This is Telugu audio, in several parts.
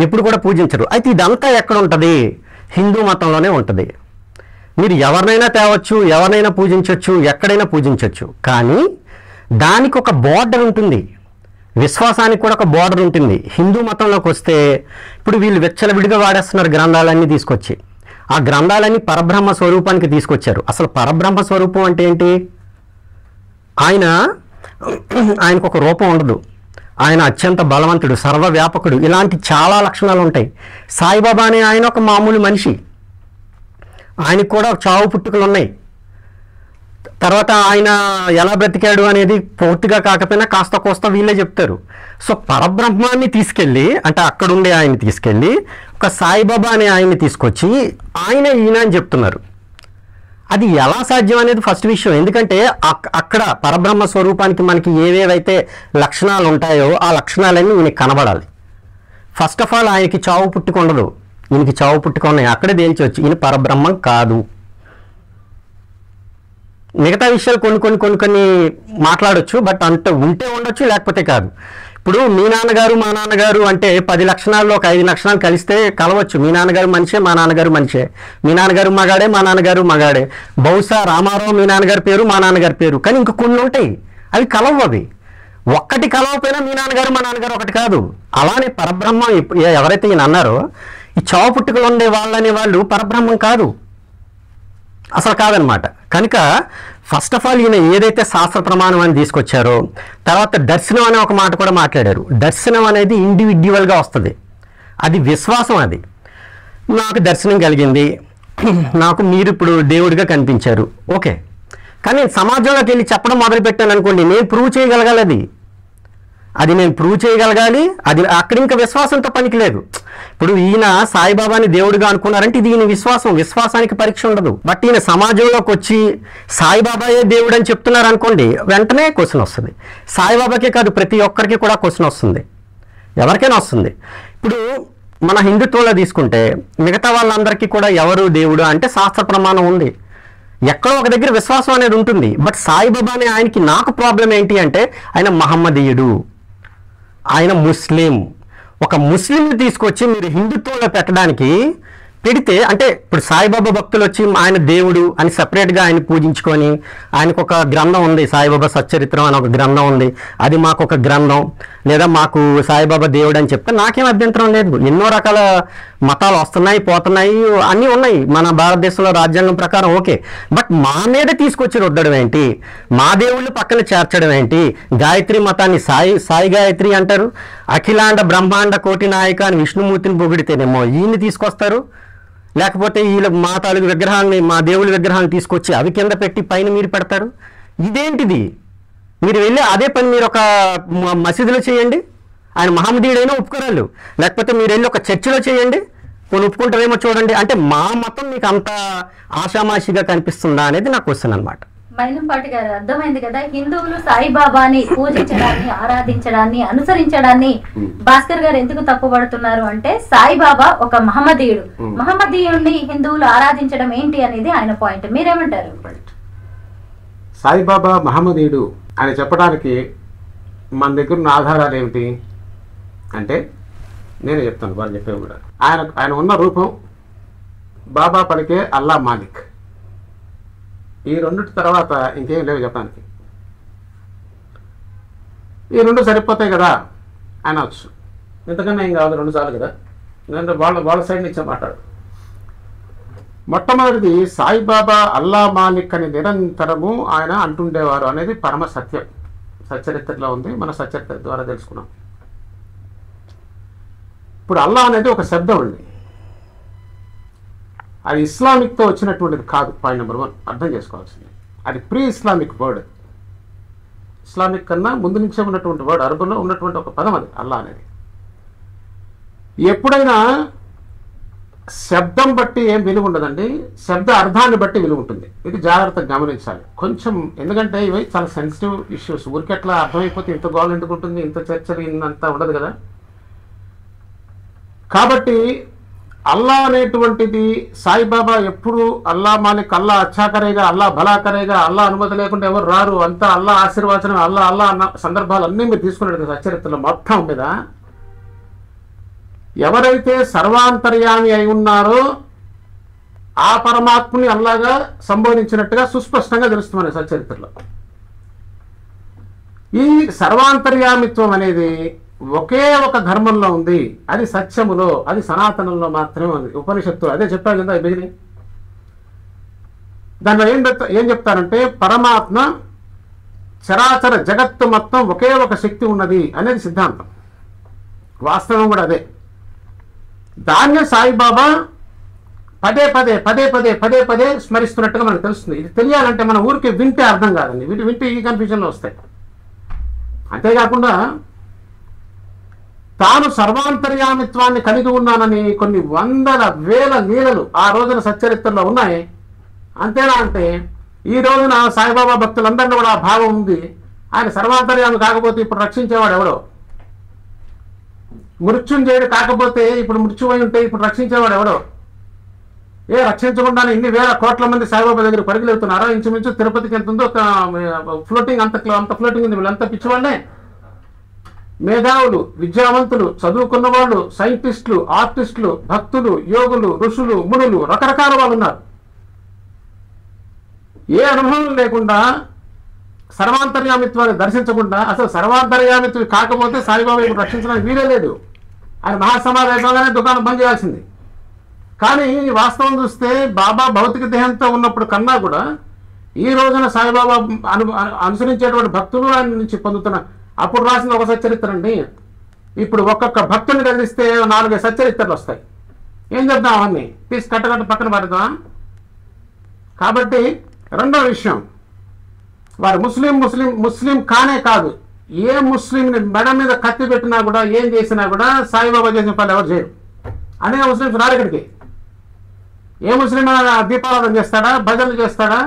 ఎప్పుడు కూడా పూజించరు. అయితే ఇదంతా ఎక్కడ ఉంటుంది? హిందూ మతంలోనే ఉంటుంది. మీరు ఎవరినైనా తేవచ్చు, ఎవరినైనా పూజించవచ్చు, ఎక్కడైనా పూజించవచ్చు. కానీ దానికి ఒక బోర్డర్ ఉంటుంది, విశ్వాసానికి కూడా ఒక బోర్డర్ ఉంటుంది. హిందూ మతంలోకి వస్తే ఇప్పుడు వీళ్ళు విచ్చలవిడిగా వాడేస్తున్నారు గ్రంథాలన్నీ తీసుకొచ్చి. ఆ గ్రంథాలన్నీ పరబ్రహ్మ స్వరూపానికి తీసుకొచ్చారు. అసలు పరబ్రహ్మ స్వరూపం అంటే ఏంటి? ఆయనకు ఒక రూపం ఉండదు. ఆయన అత్యంత బలవంతుడు, సర్వవ్యాపకుడు, ఇలాంటి చాలా లక్షణాలు ఉంటాయి. సాయిబాబా అనే ఆయన ఒక మామూలు మనిషి, ఆయనకు కూడా చావు పుట్టుకలు ఉన్నాయి. తర్వాత ఆయన ఎలా బ్రతికాడు అనేది పూర్తిగా కాకపోయినా కాస్త కోస్త వీళ్ళే చెప్తారు. సో పరబ్రహ్మాన్ని తీసుకెళ్ళి, అంటే అక్కడుండే ఆయన్ని తీసుకెళ్ళి ఒక సాయిబాబా అనే ఆయన్ని తీసుకొచ్చి ఈయన అని చెప్తున్నారు. అది ఎలా సాధ్యం అనేది ఫస్ట్ విషయం. ఎందుకంటే అక్కడ పరబ్రహ్మ స్వరూపానికి మనకి ఏవేవైతే లక్షణాలు ఉంటాయో ఆ లక్షణాలన్నీ ఈయనకి కనబడాలి. ఫస్ట్ ఆఫ్ ఆల్ ఆయనకి చావు పుట్టుక ఉండదు, ఈయనకి చావు పుట్టుక ఉన్నాయి. అక్కడే తేల్చవచ్చు ఈయన పరబ్రహ్మం కాదు. మిగతా విషయాలు కొన్ని మాట్లాడొచ్చు, బట్ అంత ఉంటే ఉండొచ్చు, లేకపోతే కాదు. ఇప్పుడు మీ నాన్నగారు మా నాన్నగారు అంటే 10 లక్షణాల్లో ఒక 5 లక్షణాలు కలిస్తే కలవచ్చు. మీ నాన్నగారు మనిషే, మా నాన్నగారు మనిషే. మీ నాన్నగారు మగాడే, మా నాన్నగారు మగాడే. బహుశా రామారావు మీ నాన్నగారి పేరు, మా నాన్నగారి పేరు. కానీ ఇంక కొన్ని ఉంటాయి, అవి కలవు. అవి ఒక్కటి కలవపోయినా మీ నాన్నగారు మా నాన్నగారు ఒకటి కాదు. అలానే పరబ్రహ్మం ఎవరైతే ఈయన అన్నారో, ఈ చావు పుట్టుకలు ఉండే వాళ్ళనే వాళ్ళు పరబ్రహ్మం కాదు, అసలు కాదనమాట. కనుక ఫస్ట్ ఆఫ్ ఆల్ ఈయన ఏదైతే శాస్త్ర ప్రమాణం అని తీసుకొచ్చారో, తర్వాత దర్శనం అనే ఒక మాట కూడా మాట్లాడారు. దర్శనం అనేది ఇండివిడ్యువల్గా వస్తుంది, అది విశ్వాసం. అది నాకు దర్శనం కలిగింది, నాకు మీరు ఇప్పుడు దేవుడిగా కనిపించారు, ఓకే. కానీ నేను సమాజంలోకి వెళ్ళి చెప్పడం మొదలుపెట్టాను అనుకోండి, నేను ప్రూవ్ చేయగలగాలి. అది నేను ప్రూవ్ చేయగలగాలి. అది అక్కడ ఇంకా విశ్వాసంతో పనికి లేదు. ఇప్పుడు ఈయన సాయిబాబాని దేవుడిగా అనుకున్నారంటే ఇది ఈయన విశ్వాసం, విశ్వాసానికి పరీక్ష ఉండదు. బట్ ఈయన సమాజంలోకి వచ్చి సాయిబాబాయే దేవుడు అని చెప్తున్నారు అనుకోండి, వెంటనే క్వశ్చన్ వస్తుంది. సాయిబాబాకే కాదు, ప్రతి ఒక్కరికి కూడా క్వశ్చన్ వస్తుంది, ఎవరికైనా వస్తుంది. ఇప్పుడు మన హిందుత్వంలో తీసుకుంటే మిగతా వాళ్ళందరికీ కూడా ఎవరు దేవుడు అంటే శాస్త్ర ప్రమాణం ఉంది, ఎక్కడో ఒక దగ్గర విశ్వాసం అనేది ఉంటుంది. బట్ సాయిబాబా అనే ఆయనకి నాకు ప్రాబ్లం ఏంటి అంటే ఆయన మహమ్మదీయుడు, ఆయన ముస్లిం. ఒక ముస్లింని తీసుకొచ్చి మీరు హిందుత్వంలో పెడితే అంటే ఇప్పుడు సాయిబాబా భక్తులు వచ్చి ఆయన దేవుడు అని సపరేట్గా ఆయన పూజించుకొని, ఆయనకు ఒక గ్రంథం ఉంది, సాయిబాబా సచ్చరిత్రం అని ఒక గ్రంథం ఉంది, అది మాకు ఒక గ్రంథం, లేదా మాకు సాయిబాబా దేవుడు అని చెప్తే నాకేం అభ్యంతరం లేదు. ఎన్నో రకాల మతాలు వస్తున్నాయి పోతున్నాయి, అన్నీ ఉన్నాయి మన భారతదేశంలో రాజ్యాంగం ప్రకారం, ఓకే. బట్ మా మీద తీసుకొచ్చి రుద్దడం ఏంటి, మా దేవుళ్ళు పక్కన చేర్చడం ఏంటి? గాయత్రి మతాన్ని సాయి గాయత్రి అంటారు, అఖిలాండ బ్రహ్మాండ కోటి నాయక అని విష్ణుమూర్తిని పొగిడితేనేమో ఈయన్ని తీసుకొస్తారు, లేకపోతే వీళ్ళ మా తాలూకు విగ్రహాన్ని, మా దేవుళ్ళ విగ్రహాన్ని తీసుకొచ్చి అవి కింద పెట్టి పైన మీరు పెడతారు. ఇదేంటిది? మీరు వెళ్ళి అదే పని మీరు ఒక మసీదులో చేయండి, ఆయన మహమ్మదీయుడైనా ఒప్పుకోరాళ్ళు. లేకపోతే మీరు వెళ్ళి ఒక చర్చిలో చేయండి, కొన్ని ఒప్పుకుంటారేమో చూడండి. అంటే మా మతం మీకు అంత ఆషామాషిగా కనిపిస్తుందా అనేది నా క్వశ్చన్ అనమాట. మైనంపాటి గారు, అర్థమైంది కదా, హిందువులు సాయిబాబాని పూజించడాన్ని, ఆరాధించడాన్ని, అనుసరించడాన్ని భాస్కర్ గారు ఎందుకు తప్పుపడుతున్నారు అంటే, సాయిబాబా ఒక మహమ్మదీయుడు, మహమ్మదీయుడిని హిందువులు ఆరాధించడం ఏంటి అనేది ఆయన పాయింట్. మీరేమంటారు? సాయిబాబా మహమ్మదీయుడు అని చెప్పడానికి మన దగ్గర ఉన్న ఆధారాలు ఏమిటి అంటే, నేనే చెప్తాను, వాళ్ళు చెప్పేవి కూడా. ఆయన ఉన్న రూపం బాబా పలికే అల్లా మాలిక్, ఈ రెండిటి తర్వాత ఇంకేం లేవు చెప్పడానికి. ఈ రెండు సరిపోతాయి కదా అనవచ్చు, ఇంతకన్నా ఏం కావాలి, 2 సార్లు కదా. నేను వాళ్ళ సైడ్ నుంచి మాట్లాడు. మొట్టమొదటిది సాయిబాబా అల్లా మాలిక్ అని నిరంతరము ఆయన అంటుండేవారు అనేది పరమ సత్యం, సచ్చరిత్రలో ఉంది, మన సచ్చరిత్ర ద్వారా తెలుసుకున్నాం. ఇప్పుడు అల్లా అనేది ఒక శబ్దం ఉంది, అది ఇస్లామిక్తో వచ్చినటువంటిది కాదు. పాయింట్ నెంబర్ 1 అర్థం చేసుకోవాల్సింది. అది ప్రీ ఇస్లామిక్ వర్డ్, ఇస్లామిక్ కన్నా ముందు నుంచే ఉన్నటువంటి వర్డ్, అరబులో ఉన్నటువంటి ఒక పదం అది అల్లా అనేది. ఎప్పుడైనా శబ్దం బట్టి ఏం విలువ ఉండదండి, శబ్ద అర్థాన్ని బట్టి విలువ ఉంటుంది. ఇది జాగ్రత్తగా గమనించాలి కొంచెం, ఎందుకంటే ఇవి చాలా సెన్సిటివ్ ఇష్యూస్. ఊరికెట్లా అర్థమైపోతే ఇంత గోల్ ఎందుకు ఉంటుంది, ఇంత చర్చలు ఇంత ఉండదు కదా. కాబట్టి అల్లా అనేటువంటిది సాయిబాబా ఎప్పుడు అల్లా మాలిక్, అల్లా అచ్చా కరేగా, అల్లా భలా కరేగా, అల్లా అనుమతి లేకుండా ఎవరు రారు, అంతా అల్లా ఆశీర్వాచనం, అల్లా అన్న సందర్భాలు అన్నీ మీరు తీసుకున్నట్టు సచరిత్రలో మొత్తం మీద ఎవరైతే సర్వాంతర్యామి అయి ఉన్నారో ఆ పరమాత్మని అల్లాగా సంబోధించినట్టుగా సుస్పష్టంగా తెలుస్తుంది సచ్చరిత్రలో. ఈ సర్వాంతర్యామిత్వం అనేది ఒకే ఒక ధర్మంలో ఉంది, అది సత్యములో, అది సనాతనంలో మాత్రమే ఉంది. ఉపనిషత్తు అదే చెప్పాను కదా బిగినింగ్. దాంట్లో ఏం చెప్తారంటే పరమాత్మ చరాచర జగత్తు మొత్తం ఒకే ఒక శక్తి ఉన్నది అనేది సిద్ధాంతం. వాస్తవం కూడా అదే. దాన్నే సాయిబాబా పదే పదే పదే పదే పదే పదే స్మరిస్తున్నట్టుగా మనకు తెలుస్తుంది. ఇది తెలియాలంటే మన ఊరికి వింటే అర్థం కాదండి, వింటే ఈ కన్ఫ్యూజన్లో వస్తాయి. అంతేకాకుండా తాను సర్వాంతర్యామిత్వాన్ని కలిగి ఉన్నానని కొన్ని వందల వేల లీలలు ఆ రోజున సచ్చరిత్రలో ఉన్నాయి. అంతేనా అంటే ఈ రోజున సాయిబాబా భక్తులందరినీ కూడా ఆ భావం ఉంది. ఆయన సర్వాంతర్యామి కాకపోతే ఇప్పుడు రక్షించేవాడు ఎవడో, మృత్యుంజయుడు కాకపోతే ఇప్పుడు మృత్యువై ఉంటే ఇప్పుడు రక్షించేవాడు ఎవడో. రక్షించకుండానే ఇన్ని వేల కోట్ల మంది సాయిబాబా దగ్గర పరిగెలుతున్నారా? ఇంచుమించు తిరుపతికి ఎంత ఉందో ఫ్లోటింగ్ అంత ఫ్లోటింగ్ ఉంది. వీళ్ళంతా పిచ్చివాళ్ళే. మేధావులు, విద్యావంతులు, చదువుకున్న వాళ్ళు, సైంటిస్టులు, ఆర్టిస్టులు, భక్తులు, యోగులు, ఋషులు, మునులు, రకరకాల వాళ్ళు ఉన్నారు. ఏ అనుభవం లేకుండా సర్వాంతర్యామిత్వాన్ని దర్శించకుండా, అసలు సర్వాంతర్యామిత్వం కాకపోతే సాయిబాబా ఇప్పుడు రక్షించడానికి వీలే లేదు. ఆయన మహాసమాధి అయిపోగానే దుకాణం బంద్ చేయాల్సింది. కానీ వాస్తవం చూస్తే బాబా భౌతిక దేహంతో ఉన్నప్పుడు కన్నా కూడా ఈ రోజున సాయిబాబా అనుసరించేటువంటి భక్తులు ఆయన నుంచి పొందుతున్న, అప్పుడు రాసిన ఒక సచ్చరిత్ర అండి, ఇప్పుడు ఒక్కొక్క భక్తుని కలిగిస్తే 4 సచ్చరిత్రలు వస్తాయి. ఏం చెప్తాం అవన్నీ తీసి కట్టకట్ట పక్కన పడతాం. కాబట్టి రెండో విషయం, వారు ముస్లిం కానే కాదు, ఏ ముస్లింని మెడ మీద కత్తి పెట్టినా కూడా ఏం చేసినా కూడా సాయిబాబా చేసిన పని ఎవరు చేయరు. అనేక ముస్లింస్ రారు ఇక్కడికి. ఏ ముస్లిం దీపారాధన చేస్తాడా, భజనలు చేస్తాడా,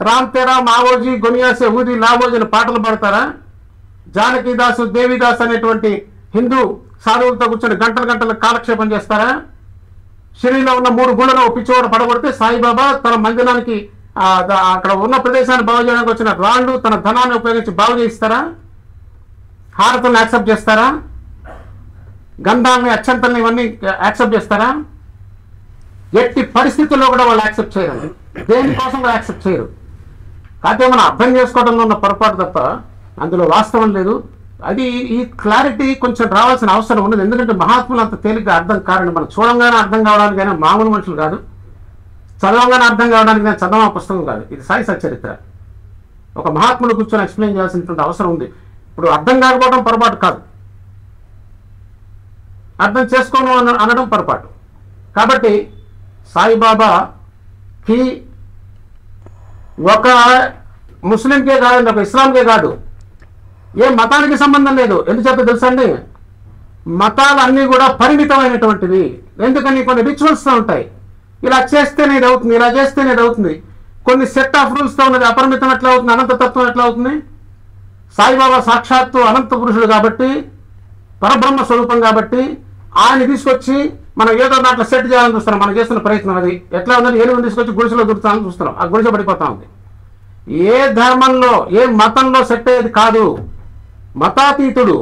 రామ్ తేరా మావోజీ గొనియాసే ఊది లావోజీని పాటలు పాడతారా, జానకీదాసు దేవిదాస్ అనేటువంటి హిందూ సాధువులతో కూర్చొని గంటలు గంటలు కాలక్షేపం చేస్తారా? షిరిడీలో ఉన్న 3 గుళ్ళను పిచ్చివాడు పడగొడితే సాయిబాబా తన మందిరానికి అక్కడ ఉన్న ప్రదేశాన్ని బాగు చేయడానికి వచ్చిన రాళ్ళు తన ధనాన్ని ఉపయోగించి బాగు చేయిస్తారా? హారతులను యాక్సెప్ట్ చేస్తారా? గంధాన్ని, అక్షంతల్ని ఇవన్నీ యాక్సెప్ట్ చేస్తారా? ఎట్టి పరిస్థితుల్లో కూడా వాళ్ళు యాక్సెప్ట్ చేయరండి. దేనికోసం కూడా యాక్సెప్ట్ చేయరు. కాకపోతే మనం అర్థం చేసుకోవడంలో ఉన్న పొరపాటు తప్ప అందులో వాస్తవం లేదు. అది ఈ క్లారిటీ కొంచెం రావాల్సిన అవసరం ఉన్నది. ఎందుకంటే మహాత్ములు అంత తేలిగ్గా అర్థం కారండి. మనం చూడంగానే అర్థం కావడానికైనా మామూలు మనుషులు కాదు, చదవగానే అర్థం కావడానికి నేను చదవ పుస్తకం కాదు. ఇది సాయి సచ్చరిత్ర. ఒక మహాత్ముడు కూర్చొని ఎక్స్ప్లెయిన్ చేయాల్సినటువంటి అవసరం ఉంది. ఇప్పుడు అర్థం కాకపోవడం పొరపాటు కాదు, అర్థం చేసుకోను అనడం పొరపాటు. కాబట్టి సాయిబాబాకి ఒక ముస్లింకే కాదండి, ఒక ఇస్లాంకే కాదు, ఏ మతానికి సంబంధం లేదు. ఎందుచేత తెలుసండి, మతాలన్నీ కూడా పరిమితమైనటువంటివి. ఎందుకని కొన్ని రిచువల్స్తో ఉంటాయి. ఇలా చేస్తేనే ఇది అవుతుంది, ఇలా చేస్తేనే ఇది అవుతుంది. కొన్ని సెట్ ఆఫ్ రూల్స్తో ఉన్నది. అపరిమితం ఎట్లా అవుతుంది, అనంతతత్వం ఎట్లా అవుతుంది? సాయిబాబా సాక్షాత్తు అనంత పురుషుడు కాబట్టి, పరబ్రహ్మ స్వరూపం కాబట్టి ఆయన తీసుకొచ్చి మనం ఏదో దాంట్లో సెట్ చేయాలని చూస్తున్నాం. మనం చేస్తున్న ప్రయత్నం అది ఎట్లా ఉందని ఏనుగుని తీసుకొచ్చి గుడిసెలో దొరుకుతామని చూస్తున్నాం. ఆ గుడిసె పడిపోతా ఉంది. ఏ ధర్మంలో ఏ మతంలో సెట్ అయ్యేది కాదు. మతాతీతుడు